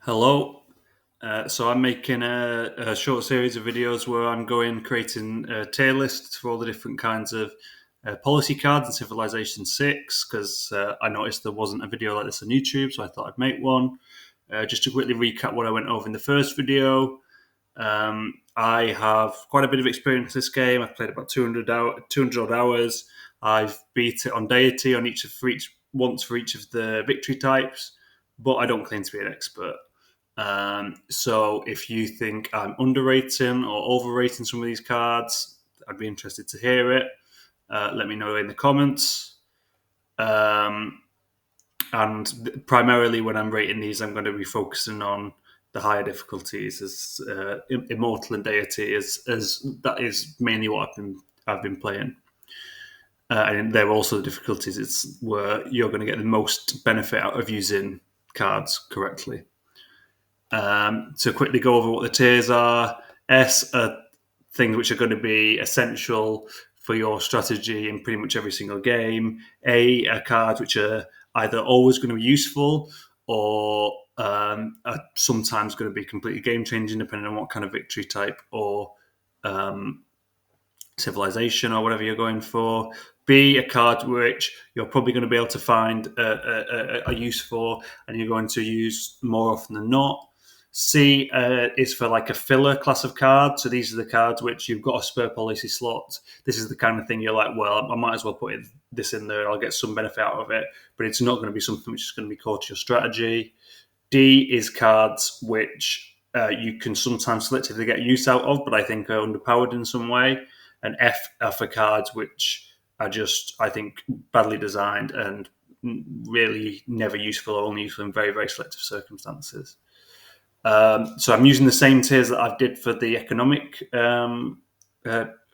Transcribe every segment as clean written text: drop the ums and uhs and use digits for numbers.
Hello. So I'm making a short series of videos where I'm creating tier lists for all the different kinds of policy cards in Civilization VI because I noticed there wasn't a video like this on YouTube, so I thought I'd make one. Just to quickly recap what I went over in the first video, I have quite a bit of experience in this game. I've played about 200 odd hours. I've beat it on deity once for each of the victory types, but I don't claim to be an expert. So if you think I'm underrating or overrating some of these cards, I'd be interested to hear it. Let me know in the comments. And primarily when I'm rating these, I'm going to be focusing on the higher difficulties as immortal and deity, as that is mainly what I've been playing. And they're also the difficulties. It's where you're going to get the most benefit out of using cards correctly. To quickly go over what the tiers are, S are things which are going to be essential for your strategy in pretty much every single game. A are cards which are either always going to be useful or are sometimes going to be completely game changing depending on what kind of victory type or civilization or whatever you're going for. B, a card which you're probably going to be able to find a use for and you're going to use more often than not. C is for like a filler class of cards. So these are the cards which you've got a spare policy slot. This is the kind of thing you're like, well, I might as well put this in there. I'll get some benefit out of it. But it's not going to be something which is going to be core to your strategy. D is cards which you can sometimes selectively get use out of, but I think are underpowered in some way. And F are for cards which are just, I think, badly designed and really never useful or only useful in very, very selective circumstances. So I'm using the same tiers that I did for the economic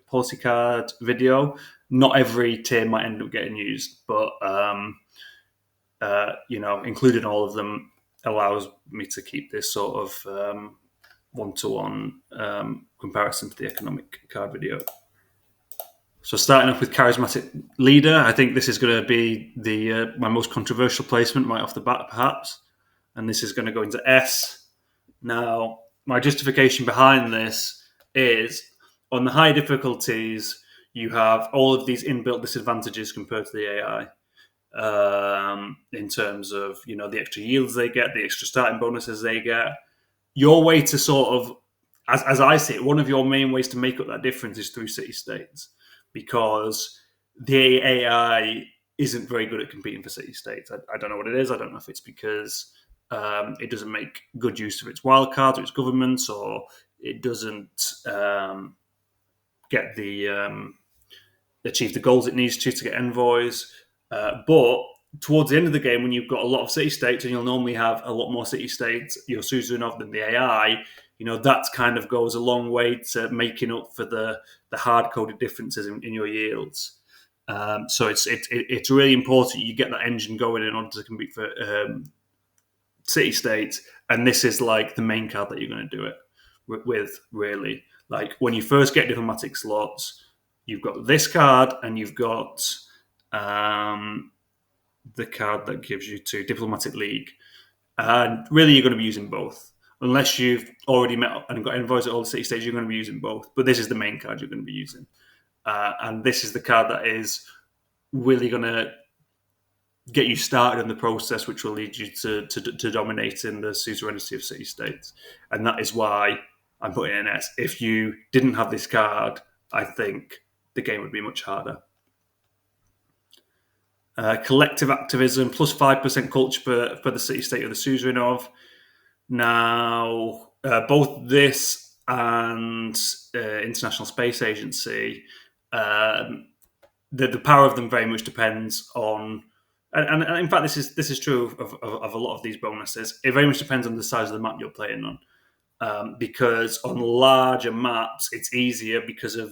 policy card video. Not every tier might end up getting used, but including all of them allows me to keep this sort of one-to-one comparison to the economic card video. So starting off with charismatic leader, I think this is going to be my most controversial placement right off the bat, perhaps, and this is going to go into S. Now, my justification behind this is on the high difficulties, you have all of these inbuilt disadvantages compared to the AI in terms of the extra yields they get, the extra starting bonuses they get. Your way to sort of, as I see it, one of your main ways to make up that difference is through city states, because the AI isn't very good at competing for city states. I don't know what it is. I don't know if it's because it doesn't make good use of its wildcards or its governments, or it doesn't get the achieve the goals it needs to get envoys. But towards the end of the game, when you've got a lot of city states, and you'll normally have a lot more city states you're suzerain of than the AI, that kind of goes a long way to making up for the hard coded differences in your yields. So it's really important you get that engine going in order to compete for city states, and this is like the main card that you're going to do it with, really. Like when you first get diplomatic slots, you've got this card and you've got the card that gives you to diplomatic league, and really you're going to be using both unless you've already met and got envoys at all the city states. You're going to be using both, but this is the main card you're going to be using, and this is the card that is really going to get you started in the process, which will lead you to dominating the suzerainty of city states. And that is why I'm putting in S. If you didn't have this card, I think the game would be much harder. Collective activism, plus 5% culture for the city state of the suzerain of. Now, both this and International Space Agency, the power of them very much depends on, and in fact, this is true of a lot of these bonuses. It very much depends on the size of the map you're playing on, because on larger maps it's easier because of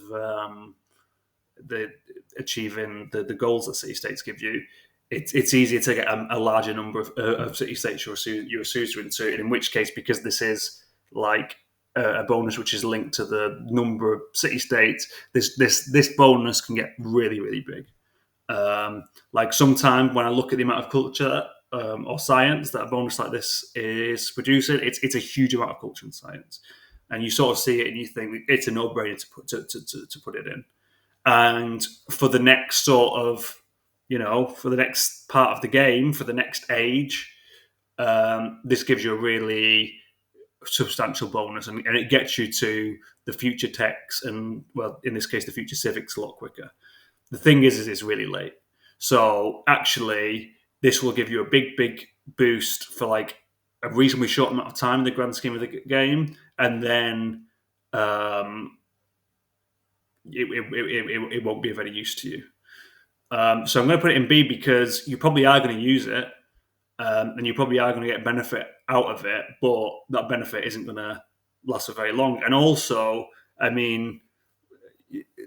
the achieving the goals that city states give you. It's easier to get a larger number of city states you're a suzerain to. In which case, because this is like a bonus which is linked to the number of city states, this bonus can get really, really big. Like sometimes when I look at the amount of culture or science that a bonus like this is producing, it's a huge amount of culture and science, and you sort of see it and you think it's a no-brainer to put it in. And for the next sort of, for the next part of the game, for the next age, this gives you a really substantial bonus, and it gets you to the future techs and, well, in this case, the future civics a lot quicker. The thing is it's really late. So actually, this will give you a big boost for like a reasonably short amount of time in the grand scheme of the game, and then it won't be of any use to you. So I'm going to put it in B because you probably are going to use it, and you probably are going to get benefit out of it, but that benefit isn't going to last for very long. And also, I mean,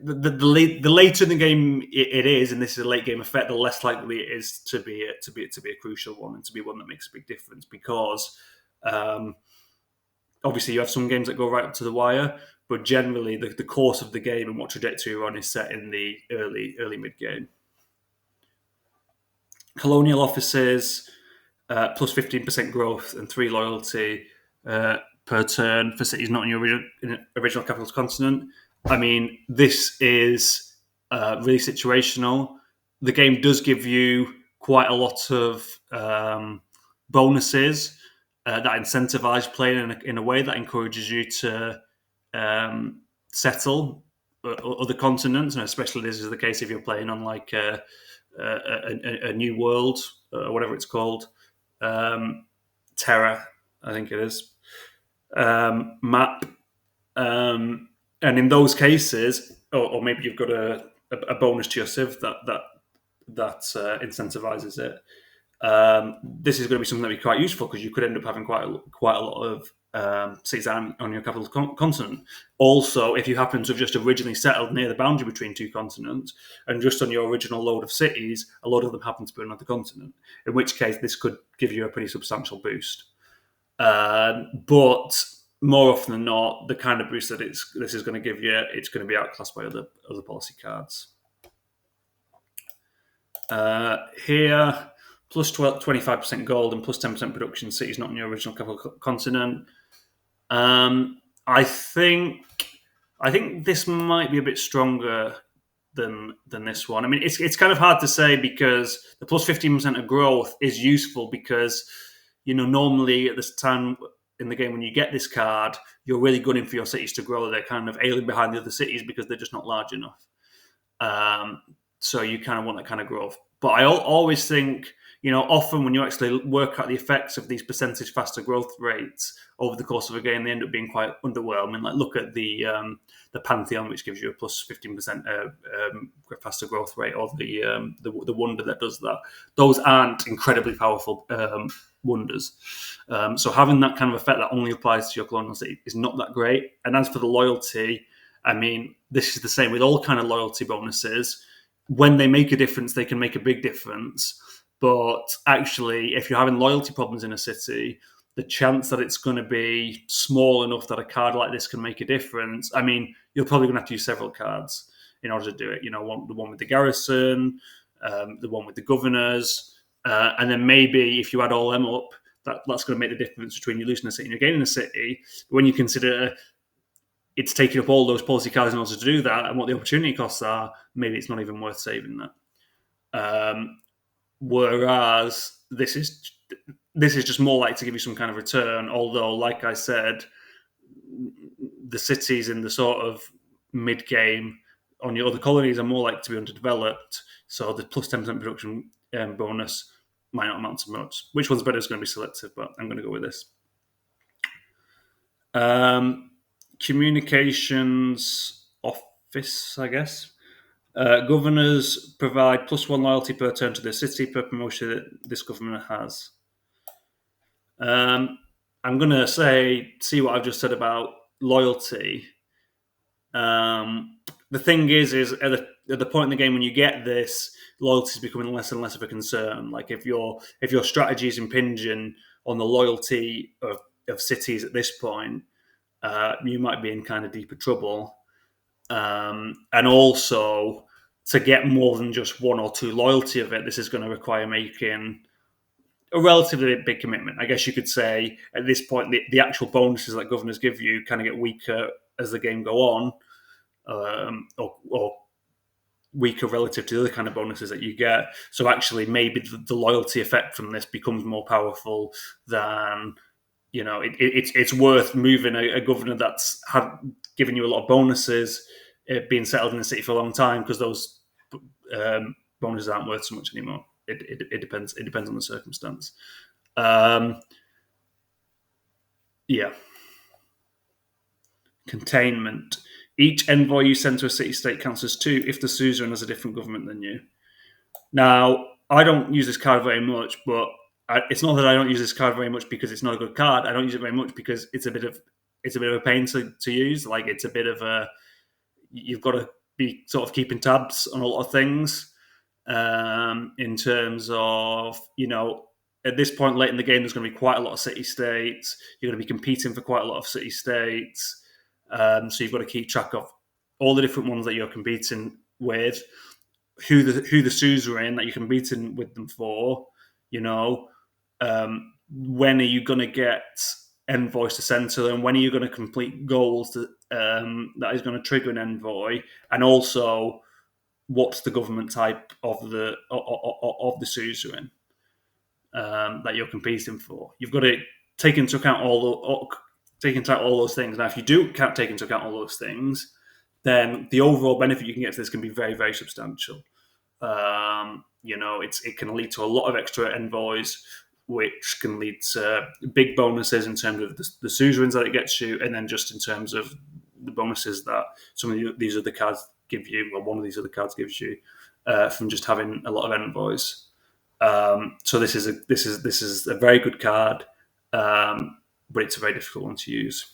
the later in the game it is, and this is a late game effect, the less likely it is to be a crucial one and to be one that makes a big difference. Because obviously you have some games that go right up to the wire, but generally the course of the game and what trajectory you're on is set in the early mid game. Colonial offices, plus 15% growth and 3 loyalty per turn for cities not in your original capital continent. I mean, this is really situational. The game does give you quite a lot of bonuses that incentivize playing in a way that encourages you to settle other continents, and especially this is the case if you're playing on like a new world or whatever it's called, Terra, I think it is, map. And in those cases, or maybe you've got a bonus to your Civ that incentivizes it. This is going to be something that would be quite useful because you could end up having quite a lot of cities on your capital continent. Also, if you happen to have just originally settled near the boundary between two continents, and just on your original load of cities, a lot of them happen to be on another continent, in which case this could give you a pretty substantial boost. But more often than not, the kind of boost that this is going to give you, it's going to be outclassed by other policy cards. Here, plus 25% gold and plus 10% production cities not in your original capital continent. I think this might be a bit stronger than this one. I mean, it's kind of hard to say because the plus 15% of growth is useful because, normally at this time in the game when you get this card, you're really gunning for your cities to grow. They're kind of ailing behind the other cities because they're just not large enough. So you kind of want that kind of growth. But I always think, often when you actually work out the effects of these percentage faster growth rates over the course of a game, they end up being quite underwhelming. Like look at the Pantheon, which gives you a plus 15% faster growth rate, or the Wonder that does that. Those aren't incredibly powerful wonders. So having that kind of effect that only applies to your colonial city is not that great. And as for the loyalty, I mean, this is the same with all kind of loyalty bonuses. When they make a difference, they can make a big difference. But actually, if you're having loyalty problems in a city, the chance that it's going to be small enough that a card like this can make a difference, I mean, you're probably going to have to use several cards in order to do it. The one with the garrison, the one with the governors, and then maybe if you add all them up, that's going to make the difference between you losing a city and you're gaining a city. But when you consider it's taking up all those policy cards in order to do that, and what the opportunity costs are, maybe it's not even worth saving that. Whereas this is just more likely to give you some kind of return. Although, like I said, the cities in the sort of mid game on your other colonies are more likely to be underdeveloped. So the plus 10% production bonus might not amount to much. Which one's better is going to be selective, but I'm going to go with this. Communications office, I guess. Governors provide plus 1 loyalty per turn to the city per promotion that this governor has. I'm going to see what I've just said about loyalty. The thing is at the point in the game when you get this, loyalty is becoming less and less of a concern. Like if your strategy is impinging on the loyalty of cities at this point, you might be in kind of deeper trouble. And also, to get more than just 1 or 2 loyalty of it, this is going to require making a relatively big commitment. I guess you could say at this point the actual bonuses that governors give you kind of get weaker as the game go on, or weaker relative to the other kind of bonuses that you get. So actually, maybe the loyalty effect from this becomes more powerful than, it's worth moving a governor that's given you a lot of bonuses, being settled in the city for a long time, because those bonuses aren't worth so much anymore. It depends. It depends on the circumstance. Yeah. Containment. Each envoy you send to a city-state counts as 2 if the suzerain has a different government than you. Now, I don't use this card very much, but it's not that I don't use this card very much because it's not a good card. I don't use it very much because it's a bit of a pain to use. Like, it's a bit of you've got to be sort of keeping tabs on a lot of things, in terms of, at this point late in the game, there's going to be quite a lot of city-states. You're going to be competing for quite a lot of city-states. So you've got to keep track of all the different ones that you're competing with, who the suzerain that you're competing with them for. When are you going to get envoys to send to them? When are you going to complete goals that is going to trigger an envoy? And also, what's the government type of the suzerain that you're competing for? You've got to take into account all those things. Now, if you can't take into account all those things, then the overall benefit you can get to this can be very, very substantial. It can lead to a lot of extra envoys, which can lead to big bonuses in terms of the suzerains that it gets you, and then just in terms of the bonuses that some of these other cards give you, or one of these other cards gives you, from just having a lot of envoys. So this is a very good card, but it's a very difficult one to use.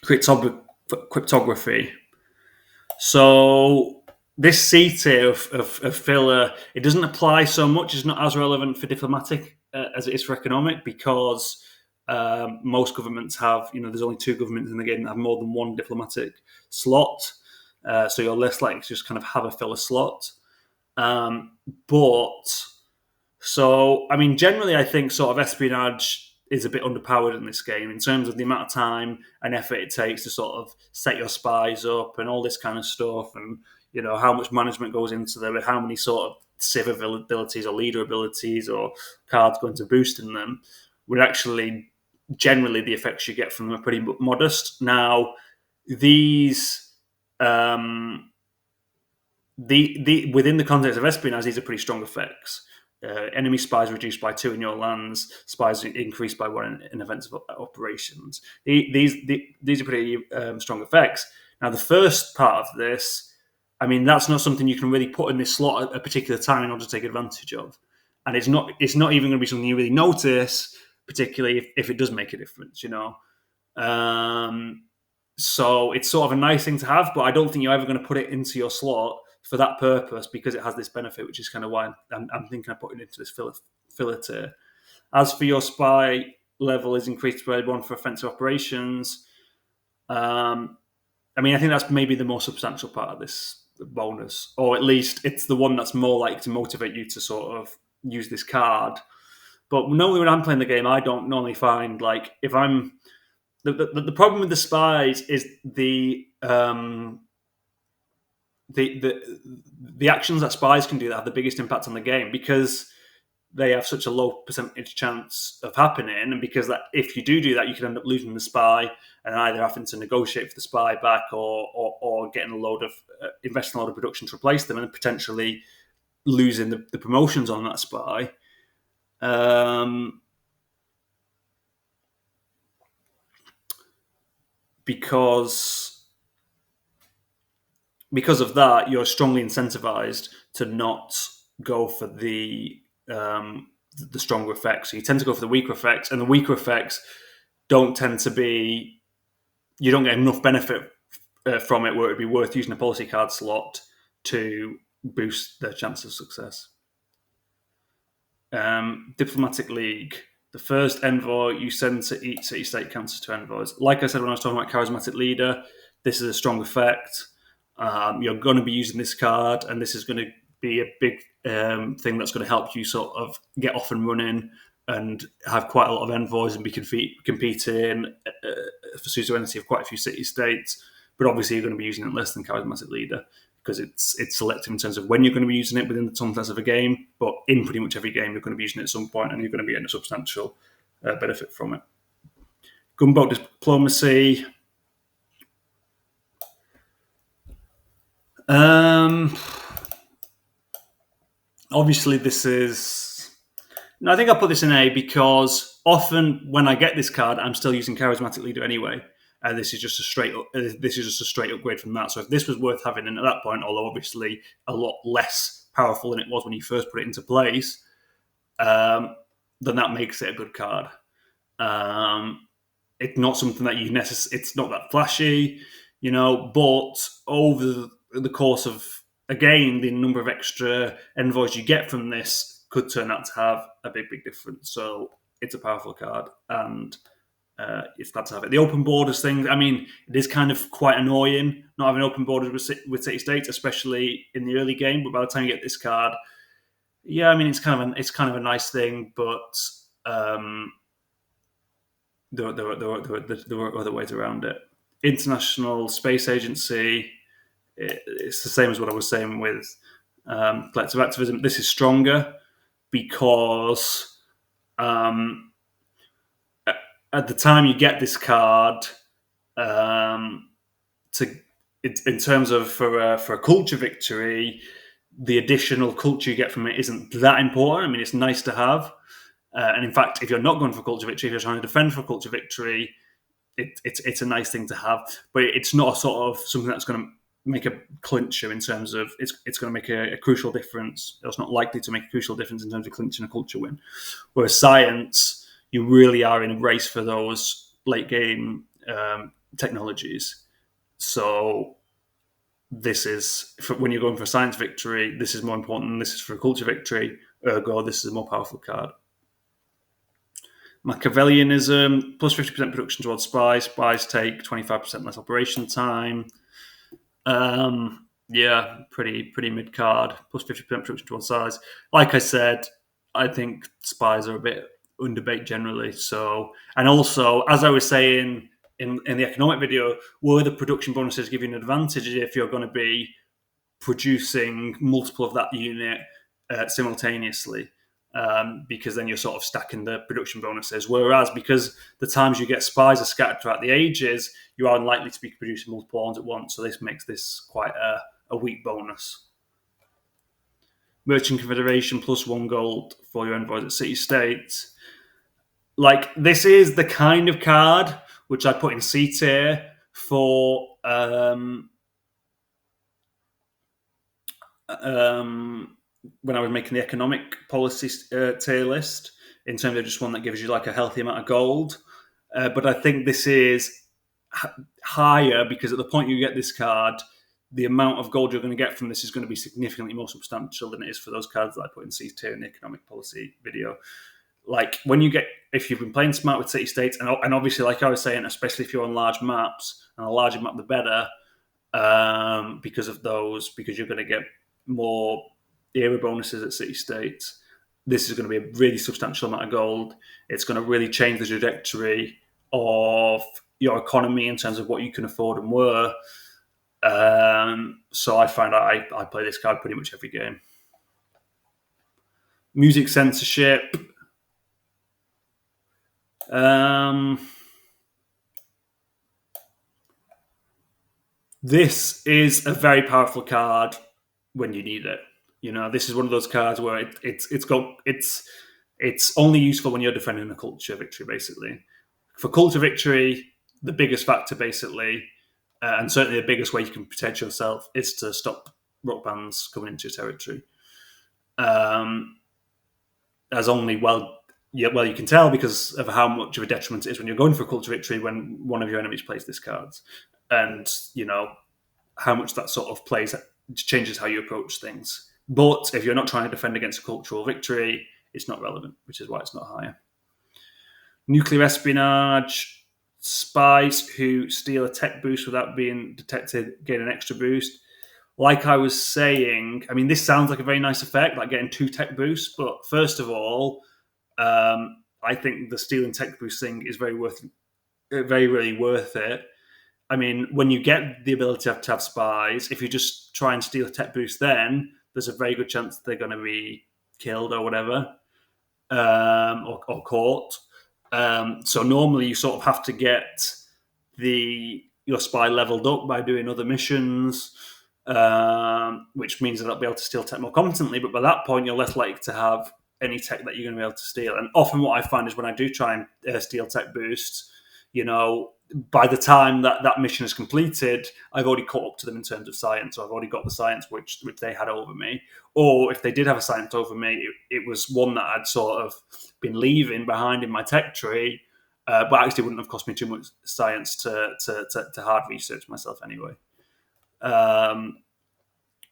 Cryptography. So this C tier of filler, it doesn't apply so much. It's not as relevant for diplomatic as it is for economic, because most governments have, there's only 2 governments in the game that have more than 1 diplomatic slot. So you're less likely to just kind of have a filler slot. Generally, I think sort of espionage is a bit underpowered in this game in terms of the amount of time and effort it takes to sort of set your spies up and all this kind of stuff, and how much management goes into them, and how many sort of civ abilities or leader abilities or cards go into boosting them. Would actually, generally, the effects you get from them are pretty modest. Now, these within the context of espionage, these are pretty strong effects. Enemy spies reduced by 2 in your lands. Spies increased by 1 in events of operations. These are pretty strong effects. Now, the first part of this, that's not something you can really put in this slot at a particular time in order to take advantage of, and it's not even going to be something you really notice, particularly if it does make a difference. So it's sort of a nice thing to have, but I don't think you're ever going to put it into your slot for that purpose, because it has this benefit, which is kind of why I'm thinking of putting it into this filler tier. As for your spy level is increased by 1 for offensive operations, I think that's maybe the more substantial part of this bonus, or at least it's the one that's more likely to motivate you to sort of use this card. But normally when I'm playing the game, I don't normally find, like, if I'm... The problem with the spies is the actions that spies can do that have the biggest impact on the game, because they have such a low percentage chance of happening, and because that if you do that, you can end up losing the spy and either having to negotiate for the spy back, or getting investing a load of production to replace them, and potentially losing the promotions on that spy. Because of that, you're strongly incentivized to not go for the stronger effects. So you tend to go for the weaker effects, and the weaker effects don't tend to be... You don't get enough benefit from it where it'd be worth using a policy card slot to boost their chance of success. Diplomatic League. The first envoy you send to each city-state counts as 2 envoys. Like I said when I was talking about charismatic leader, this is a strong effect. You're going to be using this card, and this is going to be a big thing that's going to help you sort of get off and running and have quite a lot of envoys and be competing for suzerainty of quite a few city-states. But obviously, you're going to be using it less than charismatic leader because it's selective in terms of when you're going to be using it within the context of a game. But in pretty much every game, you're going to be using it at some point, and you're going to be getting a substantial benefit from it. Gunboat diplomacy. Obviously, this is. No, I think I'll put this in A because often when I get this card, I'm still using charismatic leader anyway. This is just a straight upgrade from that. So if this was worth having in at that point, although obviously a lot less powerful than it was when you first put it into place, then that makes it a good card. It's not something that you necessarily. It's not that flashy, but over the course of a game, the number of extra envoys you get from this could turn out to have a big difference. So it's a powerful card, and it's glad to have it. The open borders thing, I mean, it is kind of quite annoying not having open borders with city-states, especially in the early game. But by the time you get this card, yeah, I mean, it's kind of a nice thing, but there are other ways around it. International Space Agency, it's the same as what I was saying with collective activism. This is stronger because at the time you get this card, in terms of for a culture victory, the additional culture you get from it isn't that important. I mean, it's nice to have. And in fact, if you're not going for culture victory, if you're trying to defend for culture victory, it's a nice thing to have. But it's not a sort of something that's going to make a clincher in terms of it's going to make a crucial difference. It's not likely to make a crucial difference in terms of clinching a culture win. Whereas science, you really are in a race for those late game technologies. So this is when you're going for a science victory, this is more important than this is for a culture victory. Ergo, this is a more powerful card. Machiavellianism, plus 50% production towards spies. Spies take 25% less operation time. Yeah, pretty mid card. Plus 50% production towards size. Like I said, I think spies are a bit underbaked generally. So, and also, as I was saying in the economic video, were the production bonuses give you an advantage if you're going to be producing multiple of that unit simultaneously? Because then you're sort of stacking the production bonuses. Whereas because the times you get spies are scattered throughout the ages, you are unlikely to be producing multiple ones at once. So this makes this quite a weak bonus. Merchant Confederation plus 1 gold for your envoys at city states. Like, this is the kind of card which I put in C tier for when I was making the economic policy tier list, in terms of just one that gives you like a healthy amount of gold. But I think this is higher because at the point you get this card, the amount of gold you're going to get from this is going to be significantly more substantial than it is for those cards that I put in C tier in the economic policy video. Like when you get, if you've been playing smart with city states, and obviously, like I was saying, especially if you're on large maps, and the larger map the better, because you're going to get more era bonuses at city states. This is going to be a really substantial amount of gold. It's going to really change the trajectory of your economy in terms of what you can afford and where. So I find I play this card pretty much every game. Music censorship. This is a very powerful card when you need it. This is one of those cards where it's only useful when you're defending a culture victory, basically. For culture victory, the biggest factor, basically, and certainly the biggest way you can protect yourself is to stop rock bands coming into your territory. As only you can tell because of how much of a detriment it is when you're going for a culture victory when one of your enemies plays this card, and how much that sort of changes how you approach things. But if you're not trying to defend against a cultural victory, it's not relevant, which is why it's not higher. Nuclear espionage. Spies who steal a tech boost without being detected gain an extra boost. like I was saying, I mean, this sounds like a very nice effect, like getting 2 tech boosts. But first of all, I think the stealing tech boost thing is very, really worth it. I mean, when you get the ability to have spies, if you just try and steal a tech boost, then there's a very good chance they're going to be killed or whatever, or caught. So normally you sort of have to get your spy leveled up by doing other missions, which means that they'll be able to steal tech more competently. But by that point, you're less likely to have any tech that you're going to be able to steal. And often what I find is when I do try and steal tech boosts, by the time that mission is completed, I've already caught up to them in terms of science. So I've already got the science which they had over me. Or if they did have a science over me, it was one that I'd sort of been leaving behind in my tech tree, but actually wouldn't have cost me too much science to hard research myself anyway.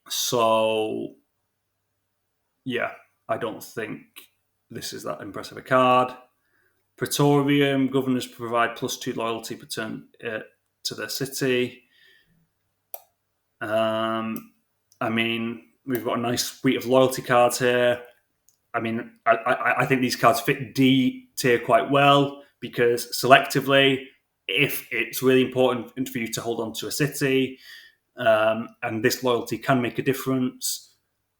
So, yeah, I don't think this is that impressive a card. Praetorium, governors provide +2 loyalty per turn to their city. I mean, we've got a nice suite of loyalty cards here. I mean, I think these cards fit D tier quite well because selectively, if it's really important for you to hold on to a city, and this loyalty can make a difference,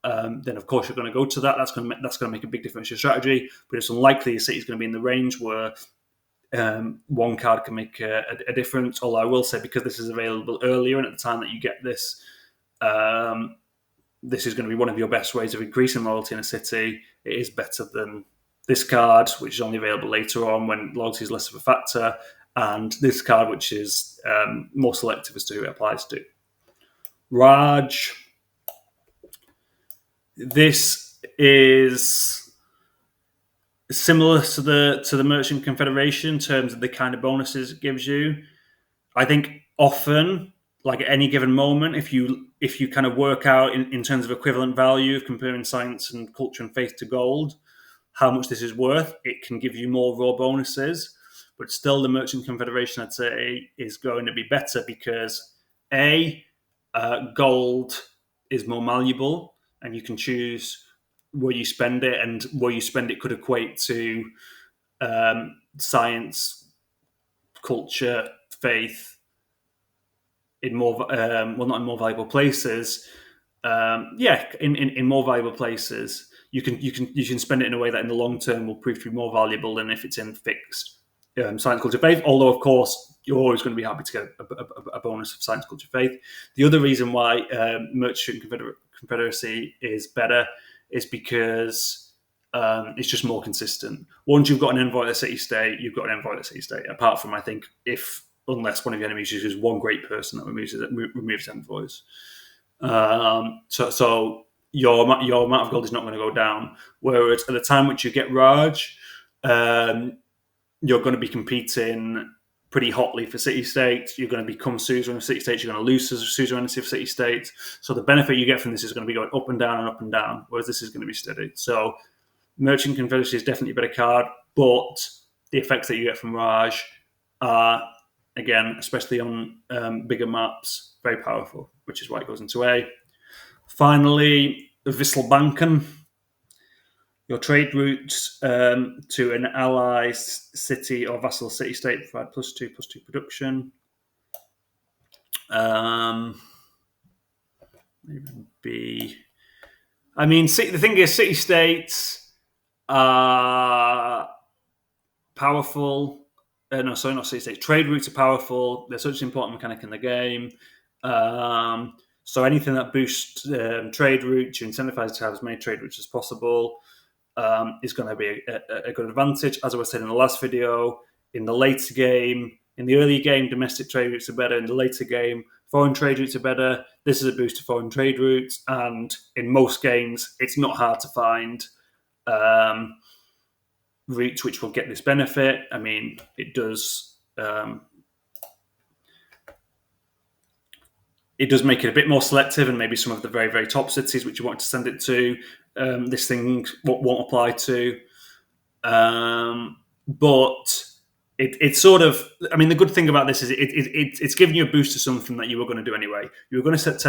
then of course you're going to go to that. That's going to make a big difference to your strategy. But it's unlikely your city is going to be in the range where one card can make a difference. Although I will say, because this is available earlier and at the time that you get this, this is going to be one of your best ways of increasing loyalty in a city. It is better than this card, which is only available later on when loyalty is less of a factor, and this card, which is more selective as to who it applies to. Raj. This is similar to the Merchant Confederation in terms of the kind of bonuses it gives you. I think often, like at any given moment, if you kind of work out in terms of equivalent value of comparing science and culture and faith to gold, how much this is worth, it can give you more raw bonuses. But still, the Merchant Confederation, I'd say, is going to be better because gold is more malleable, and you can choose where you spend it, and where you spend it could equate to science, culture, faith in more not in more valuable places. In more valuable places, you can spend it in a way that in the long term will prove to be more valuable than if it's in fixed science, culture, faith. Although of course you're always going to be happy to get a bonus of science, culture, faith. The other reason why Merchant Confederacy is better is because it's just more consistent. Once you've got an envoy at the city-state, you've got an envoy at the city-state. Apart from, I think, unless one of your enemies uses one great person that removes envoys. So your amount of gold is not going to go down. Whereas at the time which you get Raj, you're going to be competing pretty hotly for city-states. You're going to become suzerain of city-states. You're going to lose suzerainty of city-states. So the benefit you get from this is going to be going up and down and up and down, whereas this is going to be steady. So Merchant Confederacy is definitely a better card, but the effects that you get from Raj are, again, especially on bigger maps, very powerful, which is why it goes into A. Finally, Visselbanken. Your trade routes to an ally city or vassal city-state provide +2 production. Even B. I mean, the thing is, city-states are powerful. No, sorry, not city-states. Trade routes are powerful. They're such an important mechanic in the game. So anything that boosts trade routes, you incentivize to have as many trade routes as possible. Is going to be a good advantage. As I was saying in the last video, in the later game, in the early game, domestic trade routes are better. In the later game, foreign trade routes are better. This is a boost to foreign trade routes, and in most games, it's not hard to find routes which will get this benefit. I mean, it does. It does make it a bit more selective, and maybe some of the very, very top cities which you want to send it to, this thing won't apply to. But it's sort of, I mean, the good thing about this is it's giving you a boost to something that you were going to do anyway. You were going to set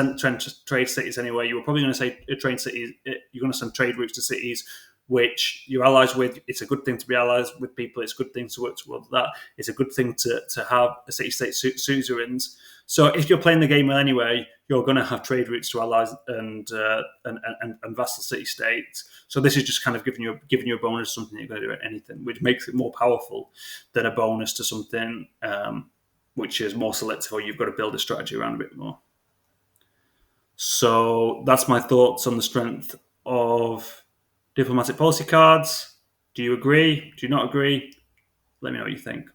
trade cities anyway. You were probably going to say trade cities. You're going to send trade routes to cities which you're allies with. It's a good thing to be allies with people. It's a good thing to work towards that. It's a good thing to have a city-state suzerains. So if you're playing the game well anyway, you're going to have trade routes to allies and vassal city-states. So this is just kind of giving you a bonus to something you're going to do at anything, which makes it more powerful than a bonus to something which is more selective, or you've got to build a strategy around a bit more. So that's my thoughts on the strength of diplomatic policy cards. Do you agree? Do you not agree? Let me know what you think.